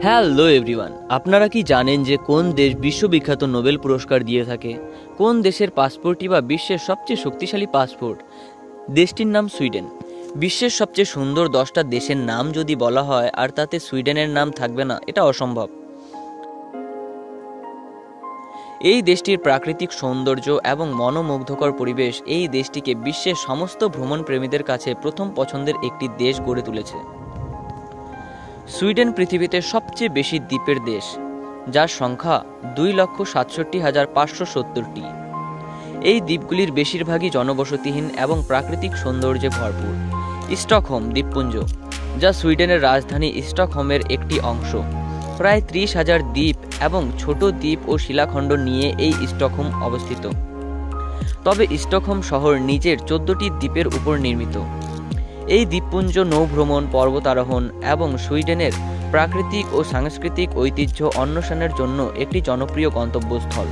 Hello everyone, আপনারা কি জানেন যে কোন দেশ বিশ্ববিখ্যাত নোবেল পুরস্কার দিয়ে থাকে? কোন দেশের পাসপোর্টই বা বিশ্বের সবচেয়ে শক্তিশালী পাসপোর্ট? দেশটির নাম সুইডেন। বিশ্বের সবচেয়ে সুন্দর 10টা দেশের নাম যদি বলা হয় আর তাতে সুইডেনের নাম থাকবে না, এটা অসম্ভব। এই দেশটির প্রাকৃতিক সৌন্দর্য এবং মনোমুগ্ধকর পরিবেশ এই দেশটিকে বিশ্বের সমস্ত ভ্রমণ প্রেমীদের কাছে প্রথম পছন্দের একটি দেশ গড়ে তুলেছে। সুইডেন পৃথিবীতে সবচেয়ে বেশি দ্বীপের দেশ, যার সংখ্যা 2,67,570টি। এই দ্বীপগুলির বেশিরভাগই জনবসতিহীন এবং প্রাকৃতিক সৌন্দর্যে ভরপুর। স্টকহোম দ্বীপপুঞ্জ, যা সুইডেনের রাজধানী স্টকহোমের একটি অংশ, প্রায় 30,000 দ্বীপ এবং ছোট দ্বীপ ও শিলাখণ্ড নিয়ে এই স্টকহোম অবস্থিত। তবে স্টকহোম শহর নিজের 14টি দ্বীপের উপর নির্মিত। এই দ্বীপপুঞ্জ নৌভ্রমণ, পর্বতারোহণ এবং সুইডেনের প্রাকৃতিক ও সাংস্কৃতিক ঐতিহ্য অন্বেষণের জন্য একটি জনপ্রিয় গন্তব্যস্থল।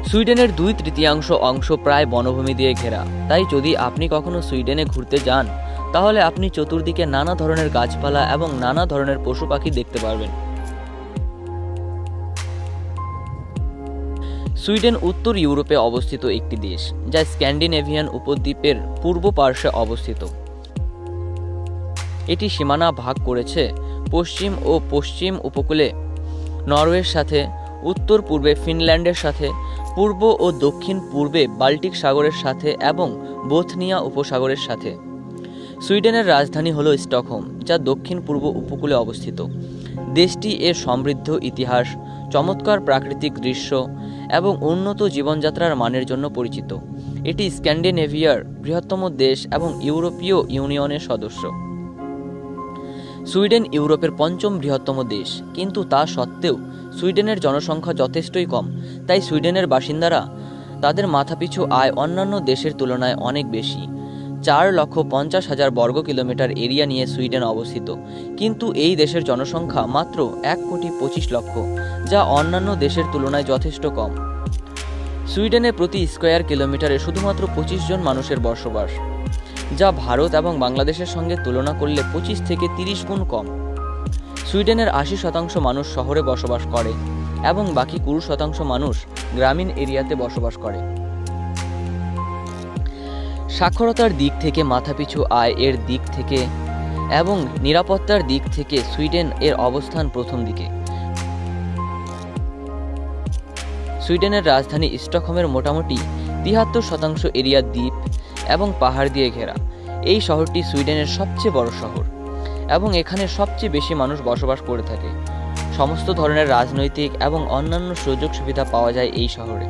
সুইডেনের 2/3 অংশ প্রায় বনভূমি দিয়ে ঘেরা, তাই যদি আপনি কখনো সুইডেনে ঘুরতে যান তাহলে আপনি চতুর্দিকে নানা ধরনের গাছপালা এবং নানা ধরনের পশু পাখি দেখতে পারবেন। সুইডেন উত্তর ইউরোপে অবস্থিত একটি দেশ, যা স্ক্যান্ডিনেভিয়ান উপদ্বীপের পূর্ব পার্শ্বে অবস্থিত। এটি সীমানা ভাগ করেছে পশ্চিম ও পশ্চিম উপকূলে নরওয়ের সাথে, উত্তর পূর্বে ফিনল্যান্ডের সাথে, পূর্ব ও দক্ষিণ পূর্বে বাল্টিক সাগরের সাথে এবং বোথনিয়া উপসাগরের সাথে। সুইডেনের রাজধানী হল স্টকহোম, যা দক্ষিণ পূর্ব উপকূলে অবস্থিত। দেশটি এর সমৃদ্ধ ইতিহাস, চমৎকার প্রাকৃতিক দৃশ্য এবং উন্নত জীবনযাত্রার মানের জন্য পরিচিত। এটি স্ক্যান্ডিনেভিয়ার বৃহত্তম দেশ এবং ইউরোপীয় ইউনিয়নের সদস্য। সুইডেন ইউরোপের 5ম বৃহত্তম দেশ, কিন্তু তা সত্ত্বেও সুইডেনের জনসংখ্যা যথেষ্টই কম, তাই সুইডেনের বাসিন্দারা তাদের মাথাপিছু আয় অন্যান্য দেশের তুলনায় অনেক বেশি। 4,50,000 বর্গ কিলোমিটার এরিয়া নিয়ে সুইডেন অবস্থিত, কিন্তু এই দেশের জনসংখ্যা মাত্র 1,25,00,000, যা অন্যান্য দেশের তুলনায় যথেষ্ট কম। সুইডেনে প্রতি স্কয়ার কিলোমিটারে শুধুমাত্র 25 জন মানুষের বসবাস, যা ভারত এবং বাংলাদেশের সঙ্গে তুলনা করলে 25 থেকে 30 গুণ কম। সুইডেনের 80% মানুষ শহরে বসবাস করে এবং বাকি 20% মানুষ গ্রামীণ এরিয়াতে বসবাস করে। সাক্ষরতার দিক থেকে, মাথাপিছু আয় এর দিক থেকে এবং নিরাপত্তার দিক থেকে সুইডেন এর অবস্থান প্রথম দিকে। সুইডেনের রাজধানী স্টকহোমের মোটামুটি 73% এরিয়া দ্বীপ এবং পাহাড় দিয়ে ঘেরা। এই শহরটি সুইডেনের সবচেয়ে বড় শহর এবং এখানে সবচেয়ে বেশি মানুষ বসবাস করে থাকে। সমস্ত ধরনের রাজনৈতিক এবং অন্যান্য সুযোগ সুবিধা পাওয়া যায় এই শহরে।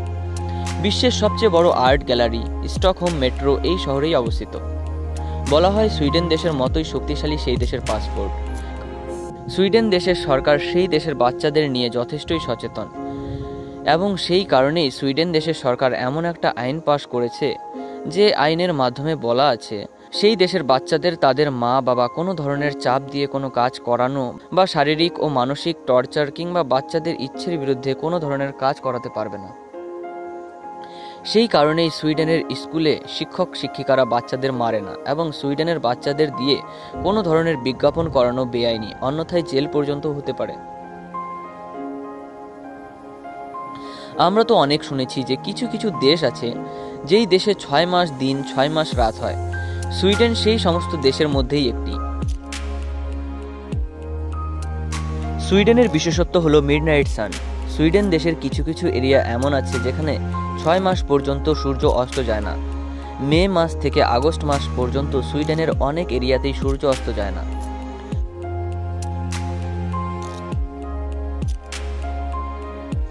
বিশ্বের সবচেয়ে বড় আর্ট গ্যালারি স্টকহোম মেট্রো এই শহরেই অবস্থিত। বলা হয় সুইডেন দেশের মতোই শক্তিশালী সেই দেশের পাসপোর্ট। সুইডেন দেশের সরকার সেই দেশের বাচ্চাদের নিয়ে যথেষ্টই সচেতন এবং সেই কারণেই সুইডেন দেশের সরকার এমন একটা আইন পাশ করেছে যে আইনের মাধ্যমে বলা আছে সেই দেশের বাচ্চাদের তাদের মা বাবা কোনো ধরনের চাপ দিয়ে কোনো কাজ করানো বা শারীরিক ও মানসিক টর্চার কিংবা বাচ্চাদের ইচ্ছের বিরুদ্ধে কোনো ধরনের কাজ করাতে পারবে না। সেই কারণেই সুইডেনের স্কুলে শিক্ষক শিক্ষিকারা বাচ্চাদের মারে না এবং সুইডেনের বাচ্চাদের দিয়ে কোনো ধরনের বিজ্ঞাপন করানো বেআইনি, অন্যথায় জেল পর্যন্ত হতে পারে। আমরা তো অনেক শুনেছি যে কিছু কিছু দেশ আছে যেই দেশে 6 মাস দিন 6 মাস রাত হয়। সুইডেন সেই সমস্ত দেশের মধ্যেই একটি। সুইডেনের বিশেষত্ব হলো মিডনাইট সান। সুইডেন দেশের কিছু কিছু এরিয়া এমন আছে যেখানে 6 মাস পর্যন্ত সূর্য অস্ত যায় না। মে মাস থেকে আগস্ট মাস পর্যন্ত সুইডেনের অনেক এরিয়াতেই সূর্য অস্ত যায় না।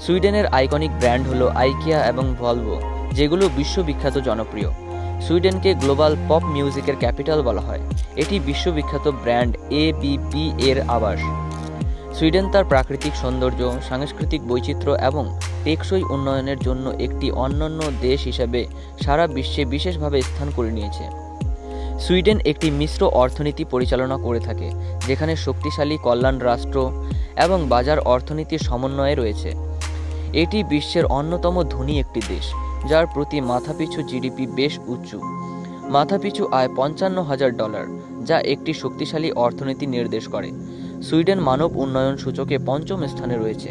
সুইডেনের আইকনিক ব্র্যান্ড হলো আইকিয়া এবং ভলভো, যেগুলো বিশ্ববিখ্যাত জনপ্রিয়। সুইডেনকে গ্লোবাল পপ মিউজিকের ক্যাপিটাল বলা হয়। এটি বিশ্ববিখ্যাত ব্র্যান্ড ABB এর আবাস। সুইডেন তার প্রাকৃতিক সৌন্দর্য, সাংস্কৃতিক বৈচিত্র্য এবং টেকসই উন্নয়নের জন্য একটি অনন্য দেশ হিসেবে সারা বিশ্বে বিশেষভাবে স্থান করে নিয়েছে। সুইডেন একটি মিশ্র অর্থনীতি পরিচালনা করে থাকে, যেখানে শক্তিশালী কল্যাণ রাষ্ট্র এবং বাজার অর্থনীতির সমন্বয়ে রয়েছে। এটি বিশ্বের অন্যতম ধনী একটি দেশ, যার প্রতি মাথাপিছু জিডিপি বেশ উচ্চ। মাথাপিছু আয় $55,000, যা একটি শক্তিশালী অর্থনীতি নির্দেশ করে। সুইডেন মানব উন্নয়ন সূচকে ৫ম স্থানে রয়েছে।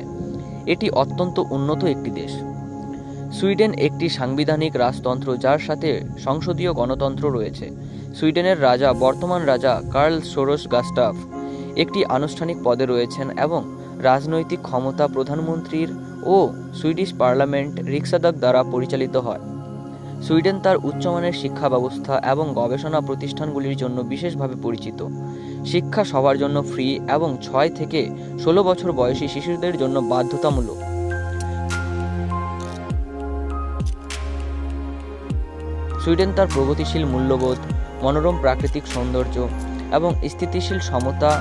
এটি অত্যন্ত উন্নত একটি দেশ। সুইডেন একটি সাংবিধানিক রাজতন্ত্র যার সাথে সংসদীয় গণতন্ত্র রয়েছে। সুইডেনের রাজা, বর্তমান রাজা কার্ল সোরস গাস্টাফ একটি আনুষ্ঠানিক পদে রয়েছেন এবং রাজনৈতিক ক্ষমতা প্রধানমন্ত্রীর ও সুইডিশ পার্লামেন্ট রিক্সাদাগ দ্বারা পরিচালিত হয়। সুইডেন তার উচ্চমানের শিক্ষা ব্যবস্থা এবং গবেষণা প্রতিষ্ঠানগুলির জন্য বিশেষভাবে পরিচিত। শিক্ষা সবার জন্য ফ্রি এবং ৬ থেকে ১৬ বছর বয়সী শিশুদের জন্য বাধ্যতামূলক। সুইডেন তার প্রগতিশীল মূল্যবোধ, মনোরম প্রাকৃতিক সৌন্দর্য এবং স্থিতিশীল সমতা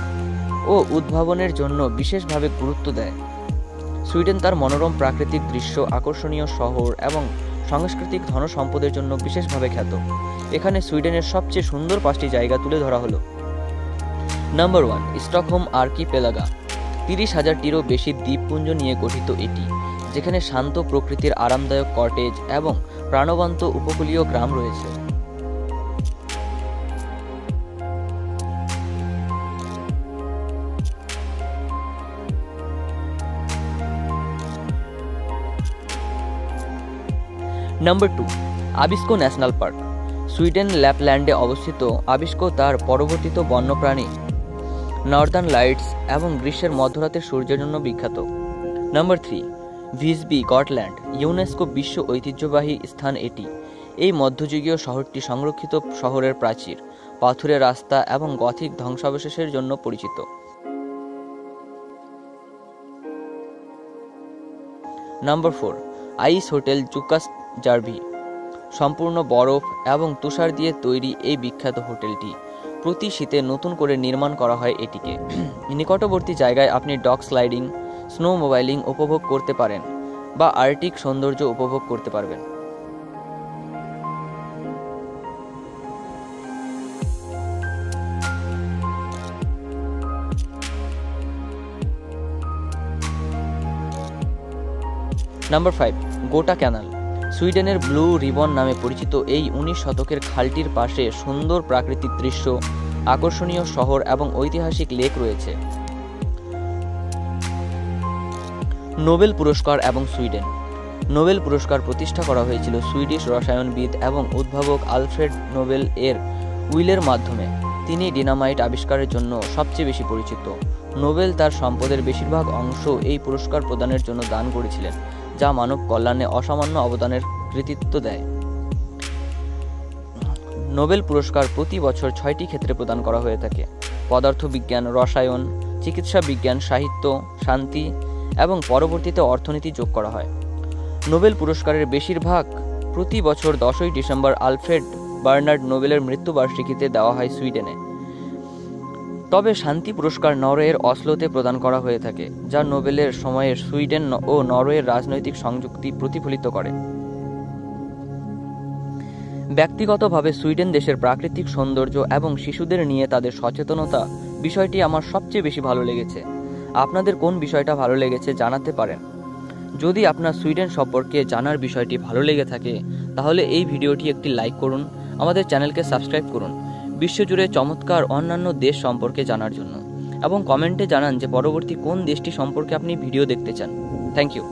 ও উদ্ভাবনের জন্য বিশেষভাবে গুরুত্ব দেয়। সুইডেন তার মনোরম প্রাকৃতিক দৃশ্য, আকর্ষণীয় শহর এবং সাংস্কৃতিক ধনসম্পদের জন্য বিশেষভাবে খ্যাত। এখানে সুইডেনের সবচেয়ে সুন্দর 5টি জায়গা তুলে ধরা হলো। Number 1, Stockholm archipelago. ৩০,০০০টিরও বেশি দ্বীপপুঞ্জ নিয়ে গঠিত এটি, যেখানে শান্ত প্রকৃতির আরামদায়ক কটেজ এবং প্রাণবন্ত উপকূলীয় গ্রাম রয়েছে। Number 2, Abisko National Park. Sweden ল্যাপল্যান্ডে অবস্থিত আবিস্কো তার পরিবর্তিত বন্যপ্রাণী, নর্দার্ন লাইটস এবং গ্রীষ্মের মধ্যরাতের সূর্যের জন্য বিখ্যাত। Number 3, ভিসবি, Gotland. ইউনেস্কো বিশ্ব ঐতিহ্যবাহী স্থান এটি। এই মধ্যযুগীয় শহরটি সংরক্ষিত শহরের প্রাচীর, পাথুরে রাস্তা এবং গথিক ধ্বংসাবশেষের জন্য পরিচিত। নাম্বার 4, আইস হোটেল জুকাস জার্ভি। সম্পূর্ণ বরফ এবং তুষার দিয়ে তৈরি এই বিখ্যাত হোটেলটি প্রতি শীতে নতুন করে নির্মাণ করা হয় এটিকে। নিকটবর্তী জায়গায় আপনি ডগ স্লাইডিং, স্নো মোবাইলিং উপভোগ করতে পারেন বা আর্কটিক সৌন্দর্য উপভোগ করতে পারবেন। নাম্বার 5, গোটা ক্যানাল। সুইডেনের ব্লু রিবন নামে পরিচিত এই 19 শতকের খালটির পাশে সুন্দর প্রাকৃতিক দৃশ্য, আকর্ষণীয় শহর এবং ঐতিহাসিক লেক রয়েছে। নোবেল পুরস্কার এবং সুইডেন। নোবেল পুরস্কার প্রতিষ্ঠা করা হয়েছিল সুইডিশ রসায়নবিদ এবং উদ্ভাবক আলফ্রেড নোবেল এর উইলের মাধ্যমে। তিনি ডিনামাইট আবিষ্কারের জন্য সবচেয়ে বেশি পরিচিত। নোবেল তার সম্পদের বেশিরভাগ অংশ এই পুরস্কার প্রদানের জন্য দান করেছিলেন, যা মানব কল্যাণে অসামান্য অবদানের কৃতিত্ব দেয়। নোবেল পুরস্কার প্রতি বছর 6টি ক্ষেত্রে প্রদান করা হয়ে থাকে: পদার্থবিজ্ঞান, রসায়ন, চিকিৎসা বিজ্ঞান, সাহিত্য, শান্তি এবং পরবর্তীতে অর্থনীতি যোগ করা হয়। নোবেল পুরস্কারের বেশিরভাগ প্রতি বছর 10ই ডিসেম্বর আলফ্রেড বার্নার্ড নোবেলের মৃত্যুবার্ষিকীতে দেওয়া হয় সুইডেনে। তবে শান্তি পুরস্কার নরওয়ের অসলোতে প্রদান করা হয়ে থাকে, যা নোবেলের সময়ের সুইডেন ও নরওয়ের রাজনৈতিক সংযুক্তি প্রতিফলিত করে। ব্যক্তিগতভাবে সুইডেন দেশের প্রাকৃতিক সৌন্দর্য এবং শিশুদের নিয়ে তাদের সচেতনতা বিষয়টি আমার সবচেয়ে বেশি ভালো লেগেছে। আপনাদের কোন বিষয়টা ভালো লেগেছে জানাতে পারেন। যদি আপনার সুইডেন সম্পর্কে জানার বিষয়টি ভালো লেগে থাকে তাহলে এই ভিডিওটি একটি লাইক করুন, আমাদের চ্যানেলকে সাবস্ক্রাইব করুন বিশ্বজুড়ে চমৎকার অন্যান্য দেশ সম্পর্কে জানার জন্য, এবং কমেন্টে জানান যে পরবর্তী কোন দেশটি সম্পর্কে আপনি ভিডিও দেখতে চান। Thank you.